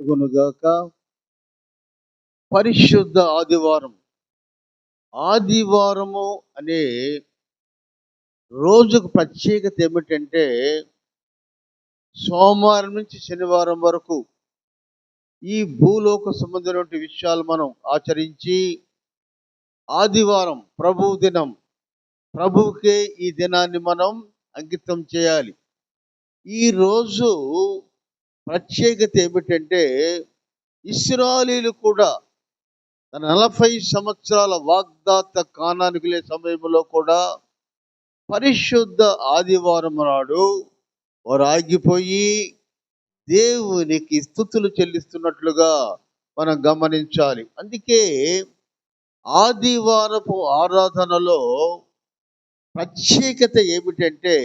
గునుగాక. పరిశుద్ధ ఆదివారం. ఆదివారము అనే రోజుకు ప్రత్యేకత ఏమిటంటే, సోమవారం నుంచి శనివారం వరకు ఈ భూలోక సంబంధమైన విషయాలు మనం ఆచరించి, ఆదివారం ప్రభువు దినం, ప్రభువుకే ఈ దినాన్ని మనం అంకితం చేయాలి. ఈరోజు ప్రత్యేకత ఏమిటంటే, ఇశ్రాయేలీయులు కూడా తన 40 సంవత్సరాల వాగ్దాత కానానికి వెళ్ళే సమయంలో కూడా పరిశుద్ధ ఆదివారం నాడు వారు ఆగిపోయి దేవునికి స్తుతులు చెల్లిస్తున్నట్లుగా మనం గమనించాలి. అందుకే ఆదివారపు ఆరాధనలో ప్రత్యేకత ఏమిటంటే,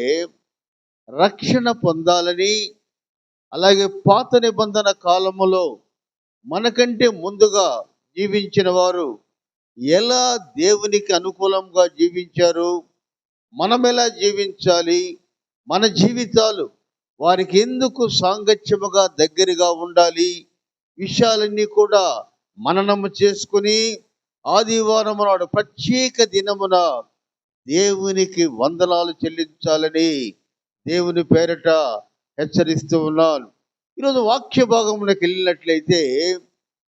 రక్షణ పొందాలని, అలాగే పాత నిబంధన కాలములో మనకంటే ముందుగా జీవించిన వారు ఎలా దేవునికి అనుకూలంగా జీవించారు, మనం ఎలా జీవించాలి, మన జీవితాలు వారికి ఎందుకు సాంగత్యముగా దగ్గరగా ఉండాలి, విషయాలన్నీ కూడా మననము చేసుకుని ఆదివారం నాడు ప్రత్యేక దినమున దేవునికి వందనాలు చెల్లించాలని దేవుని పేరట హెచ్చరిస్తూ ఉన్నాను. ఈరోజు వాక్య భాగంలోకి వెళ్ళినట్లయితే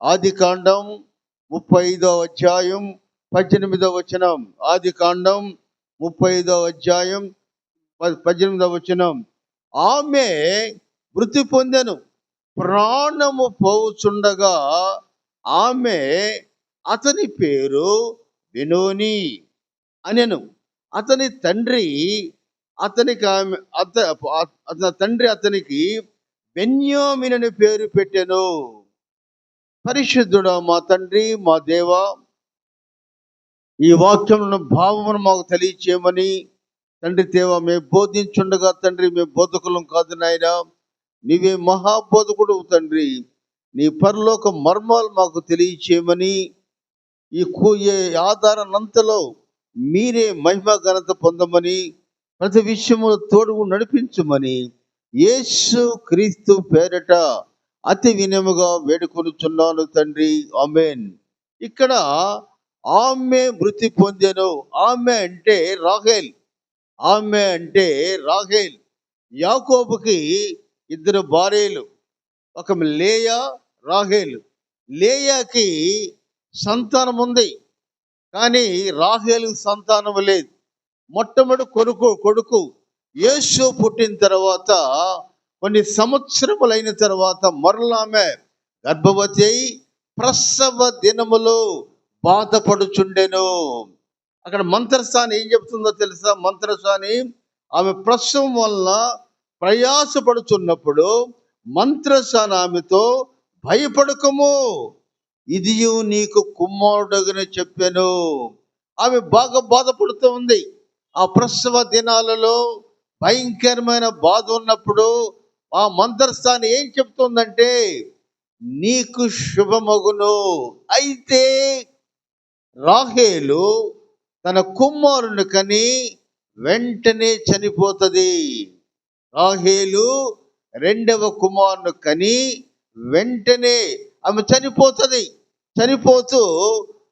ఆదికాండం 35వ అధ్యాయం 18వ వచనం. ఆదికాండం 35వ అధ్యాయం 18వ వచనం. ఆమె మృతి పొందెను, ప్రాణము పోవుచుండగా ఆమె అతని పేరు బెనోని అనెను. అతని తండ్రి అతనికి బెన్యామీను అని పేరు పెట్టెను. పరిశుద్ధుడా మా తండ్రి, మా దేవ, ఈ వాక్యములను భావమును మాకు తెలియచేయమని తండ్రి దేవ, మేము బోధించుండగా తండ్రి మేము బోధకులం కాదు నాయన, నీవే మహాబోధకుడు తండ్రి. నీ పరలోక మర్మాలు మాకు తెలియచేయమని, ఈ ఆధారాన్నంతలో మీరే మహిమ ఘనత పొందమని, ప్రతి విషయము తోడుగు నడిపించమని యేసు క్రీస్తు పేరట అతి వినయముగా వేడుకొనుచున్నాను తండ్రి, ఆమేన్. ఇక్కడ ఆమె మృతి పొందెను. ఆమె అంటే రాహేల్. ఆమె అంటే రాహేల్. యాకోబుకి 2 భార్యలు, ఒక లేయా, రాహేల్. లేయాకి సంతానం ఉంది, కానీ రాహేలు సంతానం లేదు. మొట్టమొదటి కొడుకు యేసు పుట్టిన తర్వాత కొన్ని సంవత్సరములైన తర్వాత మరలామె గర్భవతి అయి ప్రసవ దినములో బాధపడుచుండెను. అక్కడ మంత్రసాని ఏం చెప్తుందో తెలుసా? మంత్రసాని ఆమె ప్రసవం వలన ప్రయాసపడుచున్నప్పుడు మంత్రసాని ఆమెతో, భయపడకము, ఇది నీకు కుమారుడగని చెప్పాను. ఆమె బాగా బాధపడుతూ ఉంది. ఆ ప్రసవ దినాలలో భయంకరమైన బాధ ఉన్నప్పుడు ఆ మంత్రస్థాని ఏం చెప్తుందంటే, నీకు శుభమగును. అయితే రాహేలు తన కుమారుని కని వెంటనే చనిపోతుంది. రాహేలు 2వ కుమారుని కని వెంటనే ఆమె చనిపోతుంది. చనిపోతూ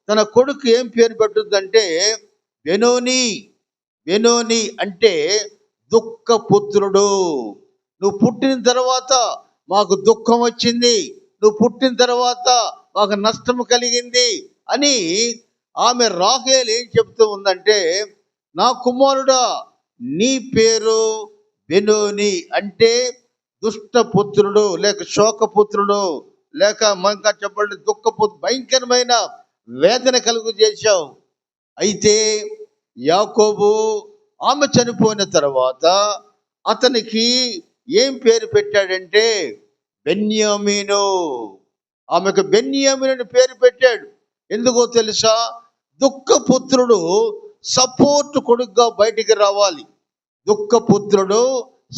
తన కొడుకు ఏం పేరు పెట్టుద్దంటే బెనోని. బెనోని అంటే దుఃఖపుత్రుడు. నువ్వు పుట్టిన తర్వాత మాకు దుఃఖం వచ్చింది, నువ్వు పుట్టిన తర్వాత మాకు నష్టం కలిగింది అని ఆమె రాహేల్ ఏం చెప్తూ ఉందంటే, నా కుమారుడా, నీ పేరు బెనోని అంటే దుష్టపుత్రుడు, లేక శోకపుత్రుడు, లేక ఇంకా చెప్పండి దుఃఖపుత్రుడు. భయంకరమైన వేదన కలుగు చేశావు. అయితే యాకోబు ఆమె చనిపోయిన తర్వాత అతనికి ఏం పేరు పెట్టాడంటే బెన్యామీను. ఆమెకు బెన్యామీను అని పేరు పెట్టాడు. ఎందుకో తెలుసా? దుఃఖపుత్రుడు సపోర్ట్ కొడుకుగా బయటికి రావాలి. దుఃఖపుత్రుడు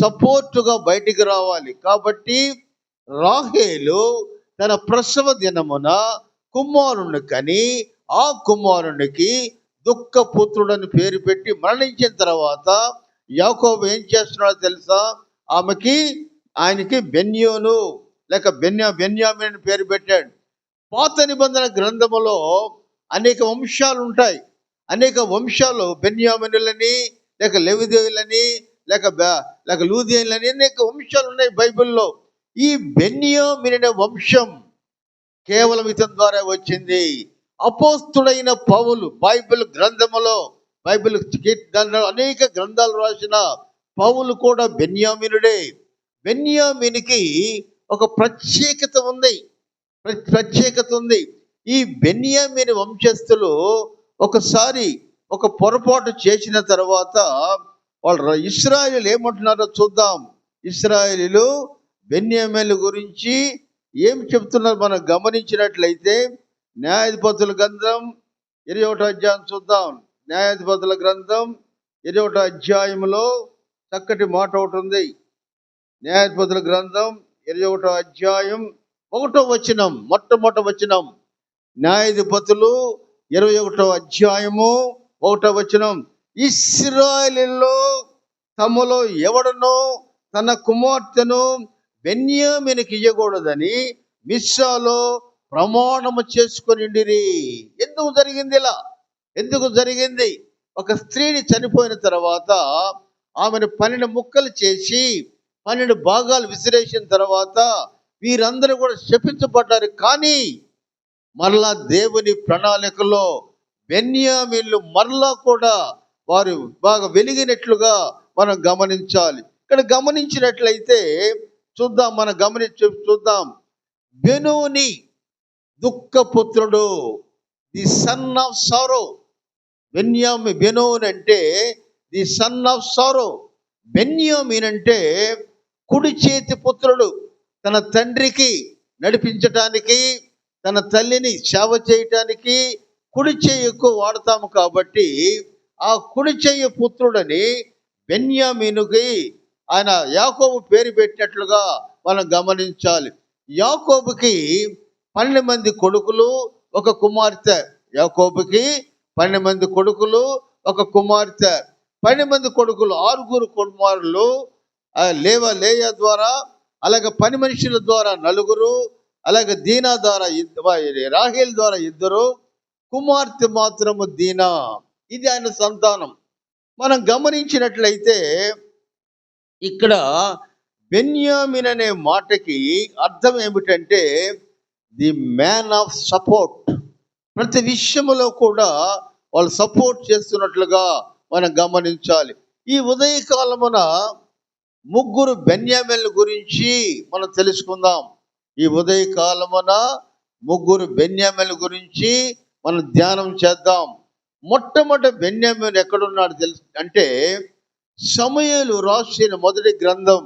సపోర్టుగా బయటికి రావాలి. కాబట్టి రాహేలు తన ప్రసవ దినమున కుమారుని కని ఆ కుమారునికి దుఃఖపుత్రుడని పేరు పెట్టి మరణించిన తర్వాత యాకోబు ఏం చేస్తున్నాడో తెలుసా? ఆయనకి బెన్యోను లేక బెన్యామిన్ అని పేరు పెట్టాడు. పాత నిబంధన గ్రంథములో అనేక వంశాలు ఉంటాయి. అనేక వంశాలు బెన్యామినులని, లేక లెవిదేయులని, లేక లూదియన్లని అనేక వంశాలు ఉన్నాయి బైబిల్లో. ఈ బెన్యామిన్ అనే వంశం కేవలం ఇతని ద్వారా వచ్చింది. అపోస్తుడైన పౌలు బైబిల్ గ్రంథములో అనేక గ్రంథాలు రాసిన పౌలు కూడా బెన్యామినుడే. బెన్యామినికి ఒక ప్రత్యేకత ఉంది. ఈ బెన్యామిన్ వంశస్థులు ఒకసారి ఒక పొరపాటు చేసిన తర్వాత వాళ్ళు ఇశ్రాయేలు ఏమంటున్నారో చూద్దాం. ఇశ్రాయేలీలు బెన్యామిన్ గురించి ఏం చెప్తున్నారు మనం గమనించినట్లయితే న్యాయాధిపతుల గ్రంథం 21వ అధ్యాయం చూద్దాం. న్యాయాధిపతుల గ్రంథం 21వ అధ్యాయంలో చక్కటి మాట ఒకటి ఉంది. న్యాయాధిపతుల గ్రంథం 21వ అధ్యాయం 1వ వచనం, మొట్టమొదటి వచనం. న్యాయాధిపతులు 21వ అధ్యాయము 1వ వచనం. ఇశ్రాయేలులో తమలో ఎవడనో తన కుమార్తెను బెన్యామినికి ఇయ్యకూడదని మిస్సాలో ప్రమాణము చేసుకొనిండిరి. ఎందుకు జరిగింది? ఒక స్త్రీని చనిపోయిన తర్వాత ఆమెను 12 ముక్కలు చేసి 12 భాగాలు విసిరేసిన తర్వాత వీరందరూ కూడా శపించబడ్డారు. కానీ మరలా దేవుని ప్రణాళికలో బెన్యామీన్లు మరలా కూడా వారు బాగా వెలిగినట్లుగా మనం గమనించాలి. ఇక్కడ గమనించినట్లయితే చూద్దాం. బెనోని దుఃఖపుత్రుడు, the son of sorrow. Benon అంటే the son of sorrow. Benjamin అంటే కుడి చేతి పుత్రుడు. తన తండ్రికి నడిపించటానికి, తన తల్లిని సేవ చేయటానికి కుడి చేయి ఎక్కువ వాడతాము. కాబట్టి ఆ కుడి చేయి పుత్రుడని బెన్యామీనుకి ఆయన యాకోబు పేరు పెట్టినట్లుగా మనం గమనించాలి. యాకోబుకి 12 మంది కొడుకులు, ఒక కుమార్తె. యాకోబుకి 12 మంది కొడుకులు, ఒక కుమార్తె. 12 మంది కొడుకులు, 6 కుమారులు లేయా ద్వారా, అలాగే పని మనుషుల ద్వారా 4, అలాగే దీనా ద్వారా రాహేల్ ద్వారా 2, కుమార్తె మాత్రము దీనా. ఇది ఆయన సంతానం. మనం గమనించినట్లయితే ఇక్కడ బెన్యామిన్ అనే మాటకి అర్థం ఏమిటంటే ది మ్యాన్ ఆఫ్ సపోర్ట్. ప్రతి విషయంలో కూడా వాళ్ళు సపోర్ట్ చేస్తున్నట్లుగా మనం గమనించాలి. ఈ ఉదయకాలమున 3 బెన్యామిన్ల గురించి మనం తెలుసుకుందాం. ఈ ఉదయకాలమున 3 బెన్యామిన్ల గురించి మనం ధ్యానం చేద్దాం. మొట్టమొదటి బెన్యామిన్ ఎక్కడున్నాడు తెలుసు అంటే సమూయేలు రాసిన మొదటి గ్రంథం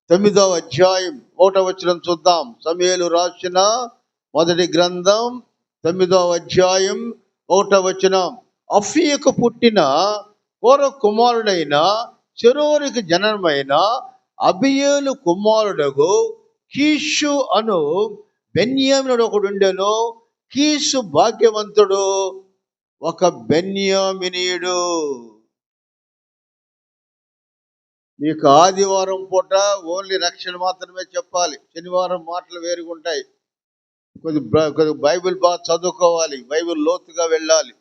9వ అధ్యాయం 1వ వచనం చూద్దాం. సమూయేలు రాసిన మొదటి గ్రంథం 9వ అధ్యాయం 1వ వచనం. అఫీయకు పుట్టిన కోర కుమారుడైన చెరోరికి జననమైన అబియేలు కుమారుడగు కీషు అను బెన్యామినుడు ఒకడుండెను. కీషు భాగ్యవంతుడు, ఒక బెన్యామినీయుడు. మీకు ఆదివారం పూట ఓన్లీ రక్షణ మాత్రమే చెప్పాలి. శనివారం మాటలు వేరుగుంటాయి. కొద్ది బైబిల్ బాగా చదువుకోవాలి, బైబిల్ లోతుగా వెళ్ళాలి.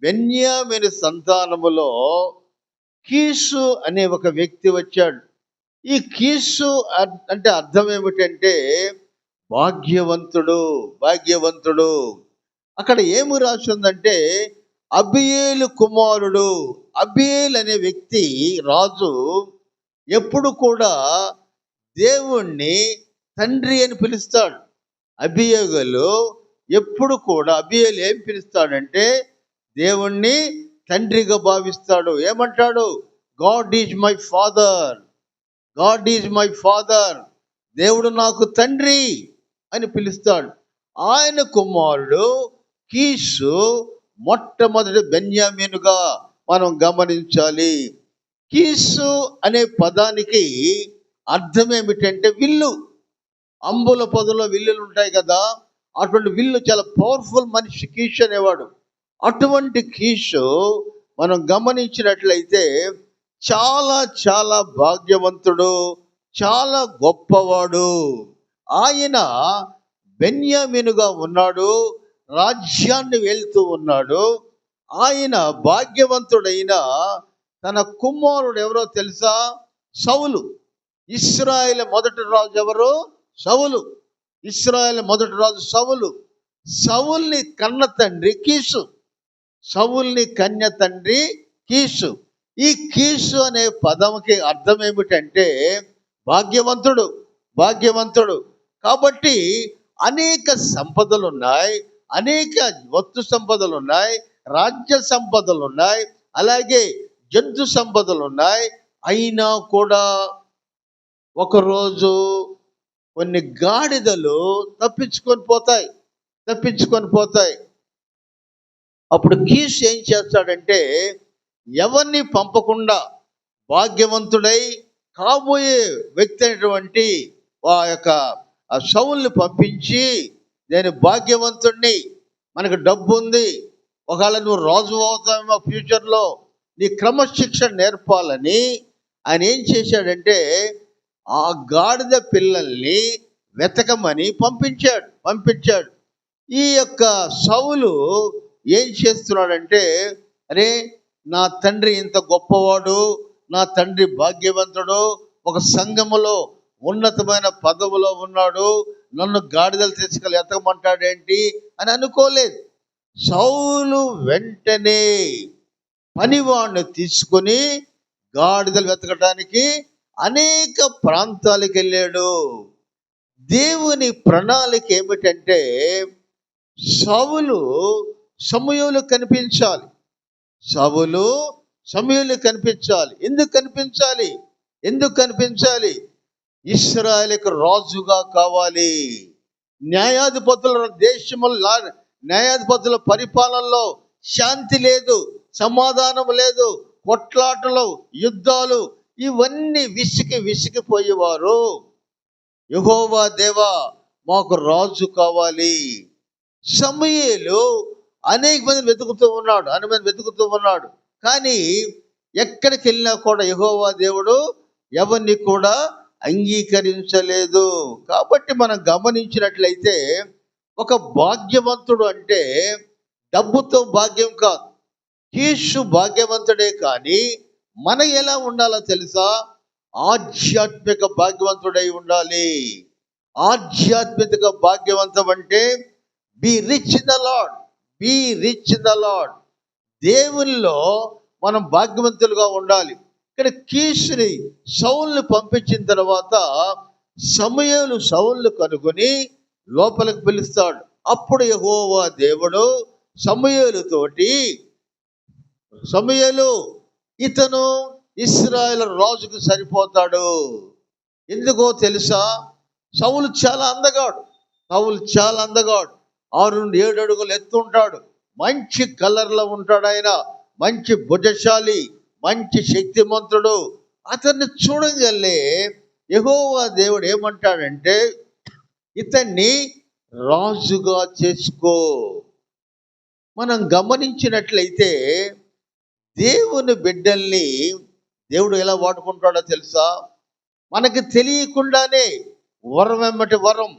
బెన్యామిను సంతానములో కీసు అనే ఒక వ్యక్తి వచ్చాడు. ఈ కీసు అంటే అర్థం ఏమిటంటే భాగ్యవంతుడు. అక్కడ ఏమి రాసిందంటే అబియేలు కుమారుడు. అబియేల్ అనే వ్యక్తి రాజు ఎప్పుడు కూడా దేవుణ్ణి తండ్రి అని పిలుస్తాడు. అబియేలు ఎప్పుడు కూడా అబియేలు ఏం పిలుస్తాడంటే దేవుణ్ణి తండ్రిగా భావిస్తాడు. ఏమంటాడు? గాడ్ ఈజ్ మై ఫాదర్, దేవుడు నాకు తండ్రి అని పిలుస్తాడు. ఆయన కుమారుడు కీసు మొట్టమొదటి బెన్యామీనుగా మనం గమనించాలి. కీసు అనే పదానికి అర్థం ఏమిటంటే విల్లు. అంబుల పొదలో విల్లులు ఉంటాయి కదా, అటువంటి విల్లు. చాలా పవర్ఫుల్ మనిషి కీషు అనేవాడు. అటువంటి కీషు మనం గమనించినట్లయితే చాలా చాలా భాగ్యవంతుడు, చాలా గొప్పవాడు. ఆయన బెన్యామీనుగా ఉన్నాడు, రాజ్యాన్ని వెళ్తూ ఉన్నాడు. ఆయన భాగ్యవంతుడైన తన కుమారుడు ఎవరో తెలుసా? సౌలు. ఇశ్రాయేలు మొదటి రాజు ఎవరు? సౌలు. ఇశ్రాయేలు మొదటి రాజు సౌలు. సౌల్ని కన్న తండ్రి కీషు. సౌల్ని కన్య తండ్రి కీషు. ఈ కీషు అనే పదంకి అర్థం ఏమిటంటే భాగ్యవంతుడు, భాగ్యవంతుడు. కాబట్టి అనేక సంపదలు ఉన్నాయి, అనేక వస్తు సంపదలు ఉన్నాయి, రాజ్య సంపదలు ఉన్నాయి, అలాగే జంతు సంపదలు ఉన్నాయి. అయినా కూడా ఒకరోజు కొన్ని గాడిదలు తప్పించుకొని పోతాయి. అప్పుడు కీష్ ఏం చేస్తాడంటే ఎవరిని పంపకుండా భాగ్యవంతుడై కాబోయే వ్యక్తి అయినటువంటి ఆ యొక్క సౌల్ని పంపించి, నేను భాగ్యవంతుణ్ణి, మనకు డబ్బు ఉంది, ఒకవేళ నువ్వు రాజు అవుతావేమో ఫ్యూచర్లో, నీ క్రమశిక్షణ నేర్పాలని ఆయన ఏం చేశాడంటే ఆ గాడిద పిల్లల్ని వెతకమని పంపించాడు. ఈ యొక్క సౌలు ఏం చేస్తున్నాడంటే, అరే నా తండ్రి ఇంత గొప్పవాడు, నా తండ్రి భాగ్యవంతుడు, ఒక సంఘములో ఉన్నతమైన పదవిలో ఉన్నాడు, నన్ను గాడిదలు తీసుకెళ్ళి ఎతకమంటాడేంటి అని అనుకోలేదు. సౌలు వెంటనే పనివాడిని తీసుకొని గాడిదలు వెతకడానికి అనేక ప్రాంతాలకు వెళ్ళాడు. దేవుని ప్రణాళిక ఏమిటంటే సౌలు సమూయేలు కనిపించాలి. సౌలు సమూయేలు కనిపించాలి. ఎందుకు కనిపించాలి? ఇశ్రాయేలుకు రాజుగా కావాలి. న్యాయాధిపతుల పరిపాలనలో శాంతి లేదు, సమాధానం లేదు, కొట్లాటలు, యుద్ధాలు, ఇవన్నీ విసిగిపోయేవారు. యెహోవా దేవా మాకు రాజు కావాలి. సమూయేలు అనేక మందిని వెతుకుతూ ఉన్నాడు. కానీ ఎక్కడికి వెళ్ళినా కూడా యెహోవా దేవుడు ఎవరిని కూడా అంగీకరించలేదు. కాబట్టి మనం గమనించినట్లయితే ఒక భాగ్యవంతుడు అంటే డబ్బుతో భాగ్యం కాదు. కీషు భాగ్యవంతుడే, కానీ మన ఎలా ఉండాలో తెలుసా? ఆధ్యాత్మిక భాగ్యవంతుడై ఉండాలి. ఆధ్యాత్మిక భాగ్యవంతం అంటే B rich in the Lord. దేవునిలో మనం భాగ్యవంతులుగా ఉండాలి. ఇక్కడ కీషుని సౌల్ని పంపించిన తర్వాత సమూయేలు సౌల్ని కనుగొని లోపలికి పిలుస్తాడు. అప్పుడు యెహోవా దేవుడు సమూయేలు ఇతను ఇశ్రాయేలు రాజుకు సరిపోతాడు. ఎందుకో తెలుసా? సౌలు చాలా అందగాడు. 6 నుండి 7 అడుగులు ఎత్తుంటాడు, మంచి కలర్లో ఉంటాడు. ఆయన మంచి భుజశాలి, మంచి శక్తిమంతుడు. అతన్ని చూడగలే యెహోవా దేవుడు ఏమంటాడంటే ఇతన్ని రాజుగా చేసుకో. మనం గమనించినట్లయితే దేవుని బిడ్డల్ని దేవుడు ఎలా వాడుకుంటాడో తెలుసా? మనకి తెలియకుండానే వరం వెంబటి వరం,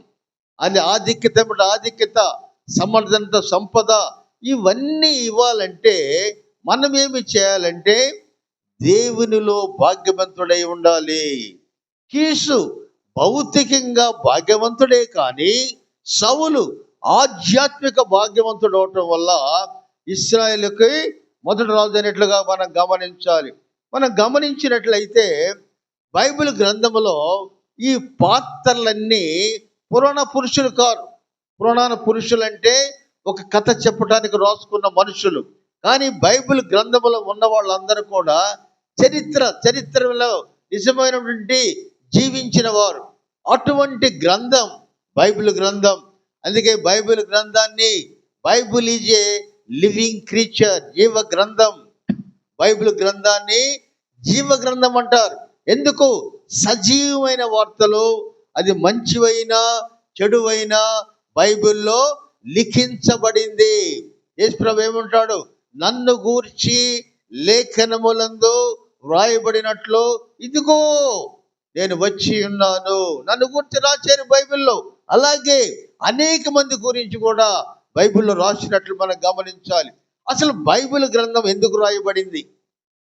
అది ఆధిక్యత, సమర్థత, సంపద, ఇవన్నీ ఇవ్వాలంటే మనం ఏమి చేయాలంటే దేవునిలో భాగ్యవంతుడై ఉండాలి. కీషు భౌతికంగా భాగ్యవంతుడే, కానీ సౌలు ఆధ్యాత్మిక భాగ్యవంతుడు అవటం వల్ల ఇశ్రాయేలుకి మొదటి రాజు అయినట్లుగా మనం గమనించాలి. మనం గమనించినట్లయితే బైబిల్ గ్రంథములో ఈ పాత్రలన్నీ పురాణ పురుషులు కారు. పురాణ పురుషులు అంటే ఒక కథ చెప్పడానికి రాసుకున్న మనుషులు. కానీ బైబిల్ గ్రంథములో ఉన్న వాళ్ళందరూ కూడా చరిత్రలో నిజమైనటువంటి జీవించిన వారు. అటువంటి గ్రంథం బైబిల్ గ్రంథం. అందుకే Bible is a living creature, జీవ గ్రంథం. బైబిల్ గ్రంథాన్ని జీవ గ్రంథం అంటారు. ఎందుకు? సజీవమైన వార్తలు, అది మంచివైనా చెడువైనా బైబిల్లో లిఖించబడింది. యేసుప్రభు ఏమంటాడు? నన్ను గూర్చి లేఖనములందు వ్రాయబడినట్లు ఇదిగో నేను వచ్చి ఉన్నాను. నన్ను గురించి రాశారు బైబిల్లో. అలాగే అనేక మంది గురించి కూడా బైబిల్లో రాసినట్లు మనం గమనించాలి. అసలు బైబిల్ గ్రంథం ఎందుకు రాయబడింది?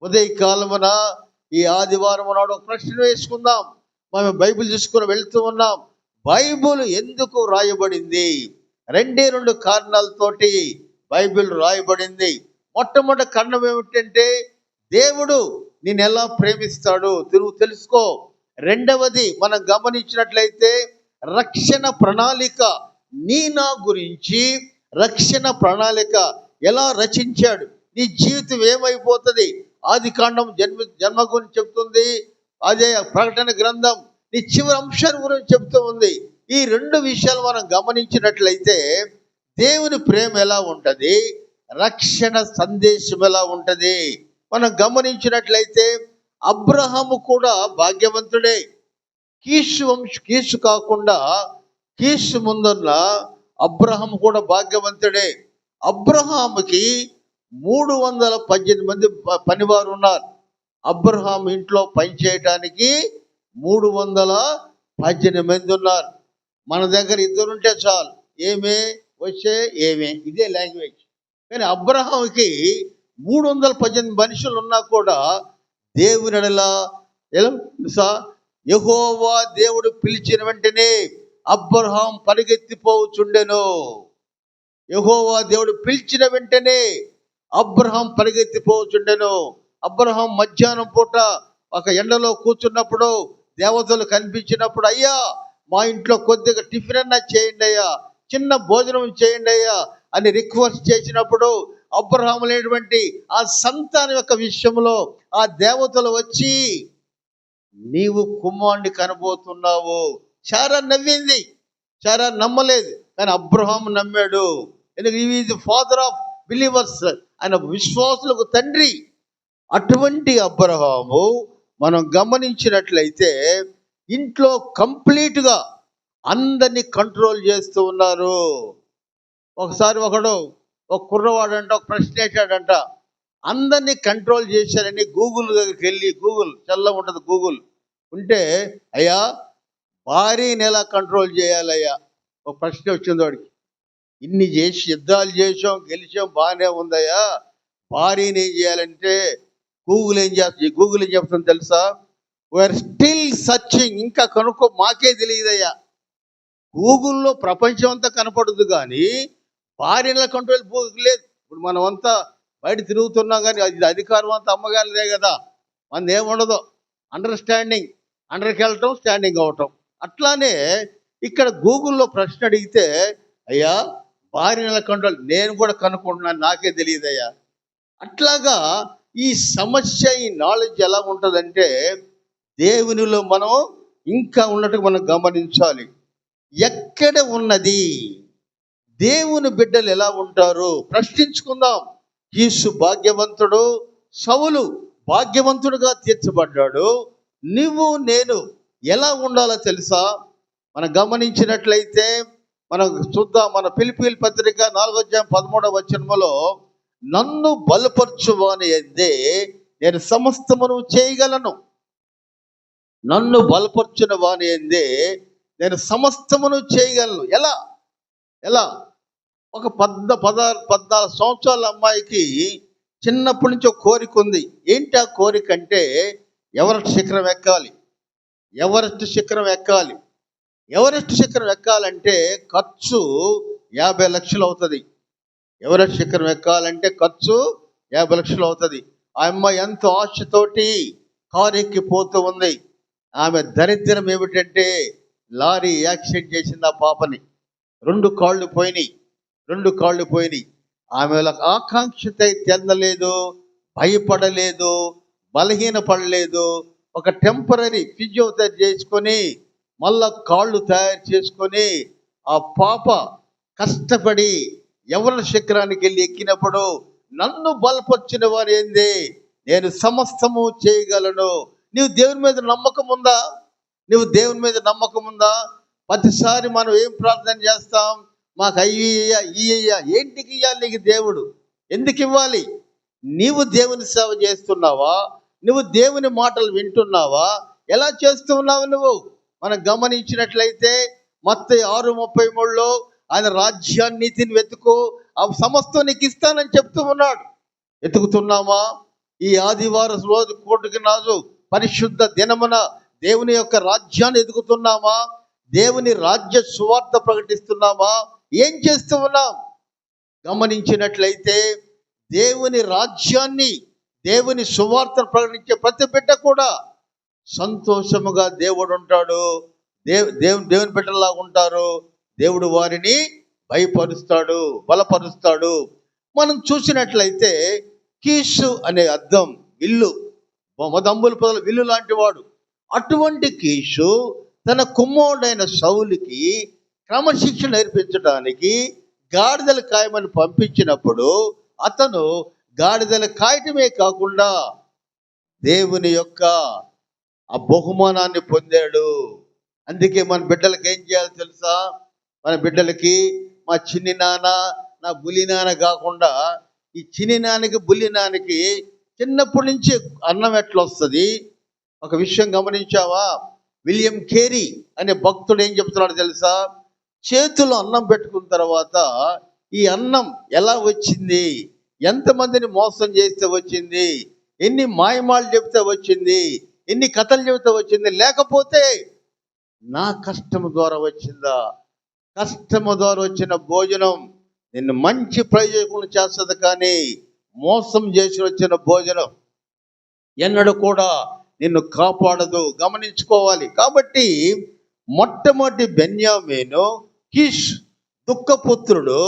ఉదయకాలమున ఈ ఆదివారం నాడు ఒక ప్రశ్న వేసుకుందాం. మనం బైబిల్ తీసుకుని వెళ్తూ ఉన్నాం. బైబిల్ ఎందుకు రాయబడింది? రెండు కారణాలతోటి బైబిల్ రాయబడింది. మొట్టమొదటి కారణం ఏమిటంటే, దేవుడు నేను ఎలా ప్రేమిస్తాడు నువ్వు తెలుసుకో. రెండవది మనం గమనించినట్లయితే, రక్షణ ప్రణాళిక, నా గురించి రక్షణ ప్రణాళిక ఎలా రచించాడు, నీ జీవితం ఏమైపోతుంది. ఆది కాండం జన్మ గురించి చెప్తుంది. అదే ప్రకటన గ్రంథం నీ చివరి అంశాల గురించి చెప్తూ ఉంది. ఈ రెండు విషయాలు మనం గమనించినట్లయితే దేవుని ప్రేమ ఎలా ఉంటుంది, రక్షణ సందేశం ఎలా ఉంటుంది మనం గమనించినట్లయితే, అబ్రహాము కూడా భాగ్యవంతుడే. కీసు కాకుండా కీసు ముందున్న అబ్రహాం కూడా భాగ్యవంతుడే. అబ్రహాముకి 318 మంది పనివారు ఉన్నారు. అబ్రహాం ఇంట్లో పని చేయటానికి 318 మంది ఉన్నారు. మన దగ్గర ఇద్దరుంటే చాలు, ఏమే వచ్చే ఏమే, ఇదే లాంగ్వేజ్. కానీ అబ్రహాంకి 318 మనుషులు ఉన్నా కూడా దేవుని ఎలా తెలుసా, యెహోవా దేవుడు పిలిచిన వెంటనే అబ్రహాం పరిగెత్తిపోచుండెను. యెహోవా దేవుడు పిలిచిన వెంటనే అబ్రహాం పరిగెత్తిపోచుండెను. అబ్రహాం మధ్యాహ్నం పూట ఒక ఎండలో కూర్చున్నప్పుడు దేవతలు కనిపించినప్పుడు, అయ్యా మా ఇంట్లో కొద్దిగా టిఫిన్ అన్నా చేయండి అయ్యా, చిన్న భోజనం చేయండి అయ్యా అని రిక్వెస్ట్ చేసినప్పుడు, అబ్రహాం లేనటువంటి ఆ సంతానం యొక్క విషయంలో ఆ దేవతలు వచ్చి, నీవు కుమారుని కనబోతున్నావు. శారా నవ్వింది, శారా నమ్మలేదు, కానీ అబ్రహాం నమ్మాడు. ఎందుకంటే he is the father of believers, ఆయన విశ్వాసులకు తండ్రి. అటువంటి అబ్రహాము మనం గమనించినట్లయితే ఇంట్లో కంప్లీట్గా అందరినీ కంట్రోల్ చేస్తూ ఉన్నారు. ఒకసారి ఒక కుర్రవాడంట ఒక ప్రశ్న వేసాడంట, అందరినీ కంట్రోల్ చేశారని గూగుల్ దగ్గరికి వెళ్ళి, గూగుల్ చల్ల ఉంటుంది, గూగుల్ ఉంటే, అయ్యా భార్యని ఎలా కంట్రోల్ చేయాలయ్యా ఒక ప్రశ్న వచ్చింది వాడికి. ఇన్ని చేసి యుద్ధాలు చేసాం గెలిచాం బాగానే ఉందయ్యా, భార్యని ఏం చేయాలంటే గూగుల్ ఏం చెప్తుంది తెలుసా, వీఆర్ స్టిల్ సర్చింగ్, ఇంకా కనుక్కో, మాకే తెలియదయ్యా. గూగుల్లో ప్రపంచం అంతా కనపడదు కానీ భార్యల కంట్రోల్ లేదు. ఇప్పుడు మనం అంతా బయట తిరుగుతున్నాం కానీ అది అధికారం అంతా అమ్మగారిదే కదా, మనది ఏముండదు. అండర్స్టాండింగ్, అండర్కి వెళ్ళటం, స్టాండింగ్ అవటం. అట్లానే ఇక్కడ గూగుల్లో ప్రశ్న అడిగితే, అయ్యా భార్యల కంట్రోల్ నేను కూడా కనుక్కుంటున్నాను, నాకే తెలియదయ్యా. అట్లాగా ఈ సమస్య, ఈ నాలెడ్జ్ ఎలా ఉంటుందంటే, దేవునిలో మనం ఇంకా ఉన్నట్టు మనం గమనించాలి. ఎక్కడ ఉన్నది, దేవుని బిడ్డలు ఎలా ఉంటారు ప్రశ్నించుకుందాం. కీసు భాగ్యవంతుడు, సౌలు భాగ్యవంతుడుగా తీర్చబడ్డాడు. నువ్వు నేను ఎలా ఉండాలో తెలుసా? మనం గమనించినట్లయితే మనం చూద్దాం. మన ఫిలిప్పీయుల పత్రిక 4:13 నన్ను బలపరచువాని యందే నేను సమస్తమును చేయగలను. నన్ను బలపరచిన వాని యందే నేను సమస్తమును చేయగలను. ఎలా? ఒక 14 సంవత్సరాల అమ్మాయికి చిన్నప్పటి నుంచి ఒక కోరిక ఉంది. ఏంటి ఆ కోరిక అంటే, ఎవరెస్ట్ శిఖరం ఎక్కాలి. ఎవరెస్ట్ శిఖరం ఎక్కాలంటే ఖర్చు 50 లక్షలు అవుతుంది. ఎవరెస్ట్ శిఖరం ఎక్కాలంటే ఖర్చు 50 లక్షలు అవుతుంది. ఆ అమ్మాయి ఎంతో ఆశతోటి కారు ఎక్కిపోతూ ఉంది. ఆమె దరిద్రం ఏమిటంటే, లారీ యాక్సిడెంట్ చేసింది ఆ పాపని. 2 కాళ్ళు పోయినాయి. ఆమె ఆకాంక్షత చెందలేదు, భయపడలేదు, బలహీనపడలేదు. ఒక టెంపరీ ఫిజియోథెరపీ చేసుకొని మళ్ళా కాళ్ళు తయారు చేసుకొని ఆ పాప కష్టపడి ఎవరి శిఖరానికి వెళ్ళి ఎక్కినప్పుడు, నన్ను బలపరిచిన వారు ఏంది, నేను సమస్తము చేయగలను. నీవు దేవుని మీద నమ్మకం ఉందా? ప్రతిసారి మనం ఏం ప్రార్థన చేస్తాం, మాకు అయ్యయ్యా ఇయ్యయ్యా. ఏంటికి ఇవ్వాలి నీకు దేవుడు? ఎందుకు ఇవ్వాలి? నీవు దేవుని సేవ చేస్తున్నావా, నువ్వు దేవుని మాటలు వింటున్నావా? ఎలా చేస్తూ ఉన్నావు నువ్వు? మనం గమనించినట్లయితే మత్తయి 6:33లో ఆయన రాజ్యాన్ని, నీతిని వెతుకు, ఆ సమస్తం నీకు ఇస్తానని చెప్తూ ఉన్నాడు. వెతుకుతున్నామా? ఈ ఆదివారం రోజు కోటికి నాజు పరిశుద్ధ దినమున దేవుని యొక్క రాజ్యాన్ని ఎదుగుతున్నామా? దేవుని రాజ్య సువార్త ప్రకటిస్తున్నామా? ఏం చేస్తూ ఉన్నాం? గమనించినట్లయితే దేవుని రాజ్యాన్ని, దేవుని సువార్తను ప్రకటించే ప్రతి బిడ్డ కూడా సంతోషముగా దేవుడు ఉంటాడు. దేవుని బిడ్డలాగా ఉంటారు. దేవుడు వారిని భయపరుస్తాడు, బలపరుస్తాడు. మనం చూసినట్లయితే కీషు అనే అర్థం విల్లు, మొదమ్ముల పొదల విల్లు లాంటి వాడు. అటువంటి కీషు తన కుమారుడైన సౌలుకి క్రమశిక్షణ నేర్పించడానికి గాడిదలు కాయమని పంపించినప్పుడు అతను గాడిదలు కాయటమే కాకుండా దేవుని యొక్క ఆ బహుమానాన్ని పొందాడు. అందుకే మన బిడ్డలకి ఏం చేయాలో తెలుసా? మన బిడ్డలకి మా చిన్ని నాన్న, నా బులి నాన్న కాకుండా ఈ చిన్ని నాన్నకి, బుల్లి నాన్నకి చిన్నప్పటి నుంచి అన్నం ఎట్లా వస్తుంది? ఒక విషయం గమనించావా? విలియం కేరీ అనే భక్తుడు ఏం చెప్తున్నాడు తెలుసా? చేతులు అన్నం పెట్టుకున్న తర్వాత ఈ అన్నం ఎలా వచ్చింది, ఎంతమందిని మోసం చేస్తే వచ్చింది, ఎన్ని మాయమాలు చెప్తే వచ్చింది, ఎన్ని కథలు చెబితే వచ్చింది, లేకపోతే నా కష్టము ద్వారా వచ్చిందా? కష్టము ద్వారా వచ్చిన భోజనం నిన్ను మంచి ప్రయోజనం చేస్తుంది, కానీ మోసం చేసి వచ్చిన భోజనం ఎన్నడూ కూడా నిన్ను కాపాడదు. గమనించుకోవాలి. కాబట్టి మొట్టమొదటి బెన్యామీను కీష్ దుఃఖపుత్రుడు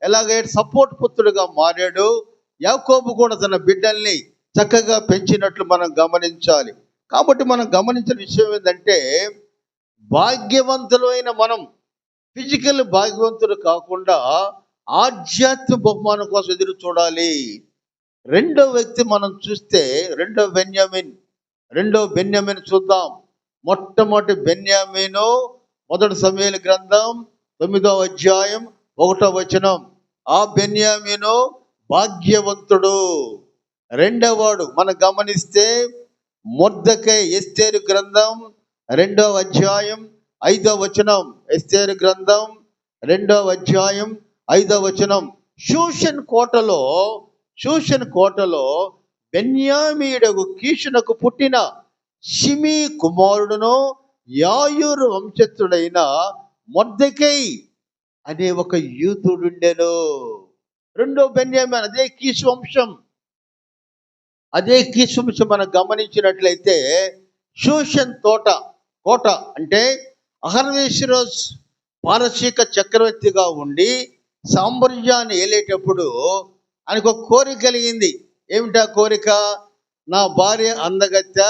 ఎలాగైతే సపోర్ట్ పుత్రుడుగా మారాడు. యాకోబు కూడా తన బిడ్డల్ని చక్కగా పెంచినట్లు మనం గమనించాలి. కాబట్టి మనం గమనించిన విషయం ఏంటంటే, భాగ్యవంతులైన మనం ఫిజికల్ భాగ్యవంతులు కాకుండా ఆధ్యాత్మిక బహుమానం కోసం ఎదురు చూడాలి. రెండో వ్యక్తి మనం చూస్తే రెండో బెన్యామీను చూద్దాం. మొట్టమొదటి బెన్యామీను మొదటి సమూయేలు గ్రంథం 9వ అధ్యాయం 1వ వచనం. ఆ బెన్యామీను భాగ్యవంతుడు. రెండవవాడు మనం గమనిస్తే మొర్దెకై, ఎస్తేరు గ్రంథం 2వ అధ్యాయం 5వ వచనం. ఎస్తేరు గ్రంథం 2వ అధ్యాయం 5వ వచనం. షూషన్ కోటలో బెన్యామీయుడగు కీషునకు పుట్టిన షిమీ కుమారుడును యాయూరు వంశస్థుడైన మొర్దెకై అనే ఒక యూదుడుండెను. రెండో బెన్యామీను అదే కీషు వంశం. మనం గమనించినట్లయితే షూషన్ కోట అంటే అహర్వేషరోస్ పారసీక చక్రవర్తిగా ఉండి సామ్రాజ్యాన్ని ఏలేటప్పుడు ఆయనకు ఒక కోరిక కలిగింది. ఏమిటా కోరిక? నా భార్య అందగత్య,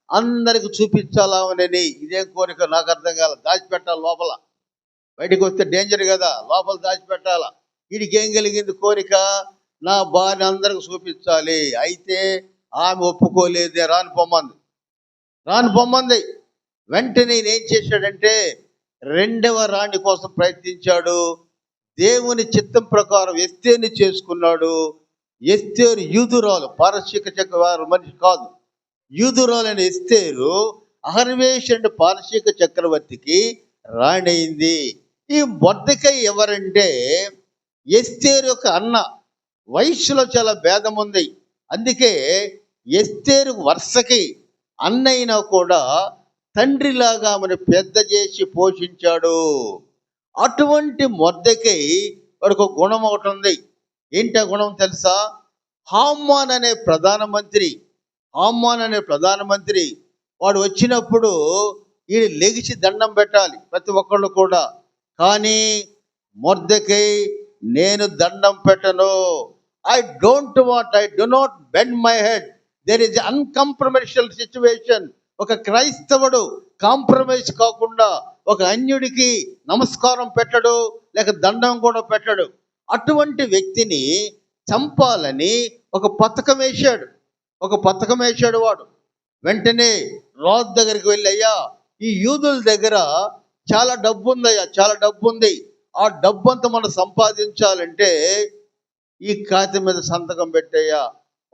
అందరికి చూపించాలా అని. ఇదేం కోరిక నాకు అర్థం కాల. దాచిపెట్టాలి లోపల, బయటకు వస్తే డేంజర్ కదా, లోపల దాచిపెట్టాలా. వీడికి ఏం కలిగింది కోరిక? నా భార్య అందరికి చూపించాలి. అయితే ఆమె ఒప్పుకోలేదు, రాని పొమ్మంది. వెంటనే ఏం చేశాడంటే రెండవ రాణి కోసం ప్రయత్నించాడు. దేవుని చిత్తం ప్రకారం ఎస్తేరుని చేసుకున్నాడు. ఎస్తేరు యూదురాలు, పారసీక చక్రవర్తి మనిషి కాదు, యూదురాలైన ఎస్తేరు అహర్వేషుడు పారసీక చక్రవర్తికి రాణి అయింది. ఈ మొర్దెకై ఎవరంటే ఎస్తేరు యొక్క అన్న. వయస్సులో చాలా భేదం ఉంది. అందుకే ఎస్తేరు వరుసకి అన్నైనా కూడా తండ్రిలాగా ఆమెను పెద్ద చేసి పోషించాడు. అటువంటి మొర్దెకై వాడికి ఒక గుణం ఒకటి ఉంది. ఏంటి ఆ గుణం తెలుసా? హామాన్ అనే ప్రధానమంత్రి వాడు వచ్చినప్పుడు ఈయన లెగిసి దండం పెట్టాలి ప్రతి ఒక్కళ్ళు కూడా. కానీ మొర్దెకై, నేను దండం పెట్టను. I do not bend my head. There is uncompromisable situation. ఒక క్రైస్తవుడు కాంప్రమైజ్ కాకుండా ఒక అన్యుడికి నమస్కారం పెట్టడు, లేక దండం కూడా పెట్టడు. అటువంటి వ్యక్తిని చంపాలని ఒక పథకం వేశాడు వాడు. వెంటనే రాజు దగ్గరికి వెళ్ళి, అయ్యా, ఈ యూదుల దగ్గర చాలా డబ్బు ఉంది. ఆ డబ్బు అంతా మనం సంపాదించాలంటే ఈ కాగితం మీద సంతకం పెట్టయ్యా.